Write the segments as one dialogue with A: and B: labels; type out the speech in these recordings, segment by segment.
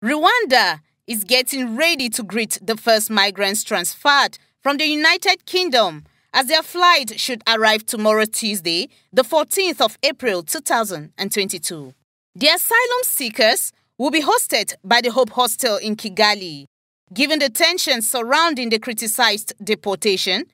A: Rwanda is getting ready to greet the first migrants transferred from the United Kingdom as their flight should arrive tomorrow Tuesday, the 14th of April 2022. The asylum seekers will be hosted by the Hope Hostel in Kigali. Given the tension surrounding the criticized deportation,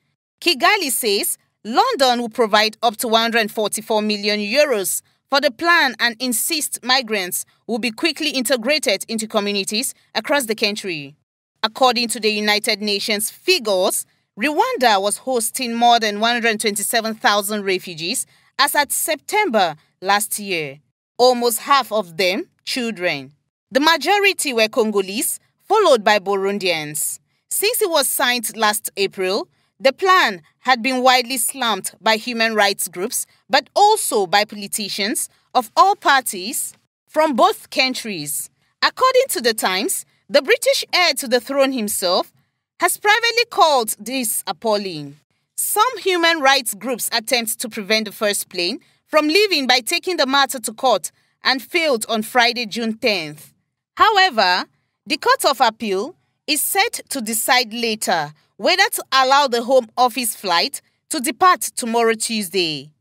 A: Kigali says London will provide up to 144 million euros for the plan and insists migrants will be quickly integrated into communities across the country. According to the United Nations figures, Rwanda was hosting more than 127,000 refugees as at September last year, almost half of them children. The majority were Congolese, followed by Burundians. Since it was signed last April, the plan had been widely slammed by human rights groups, but also by politicians of all parties from both countries. According to the Times, the British heir to the throne himself has privately called this appalling. Some human rights groups attempt to prevent the first plane from leaving by taking the matter to court and failed on Friday, June 10th. However, the Court of Appeal is set to decide later whether to allow the Home Office flight to depart tomorrow Tuesday.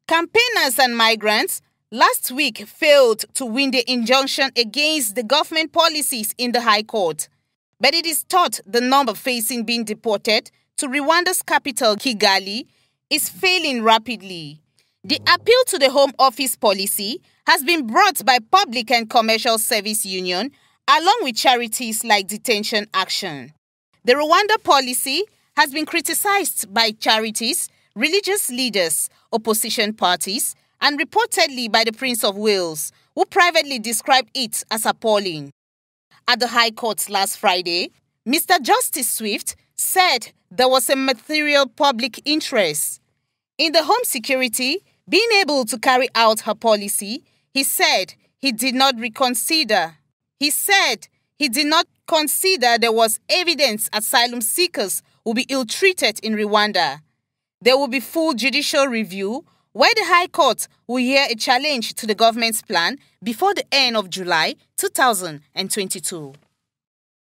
A: Campaigners and migrants last week failed to win the injunction against the government policies in the High Court, but it is thought the number facing being deported to Rwanda's capital, Kigali, is failing rapidly. The appeal to the Home Office policy has been brought by Public and Commercial Service Union along with charities like Detention Action. The Rwanda policy has been criticized by charities, religious leaders, opposition parties, and reportedly by the Prince of Wales, who privately described it as appalling. At the High Court last Friday, Mr. Justice Swift said there was a material public interest in the home security being able to carry out her policy. He said he did not consider there was evidence asylum seekers will be ill-treated in Rwanda. There will be full judicial review where the High Court will hear a challenge to the government's plan before the end of July 2022.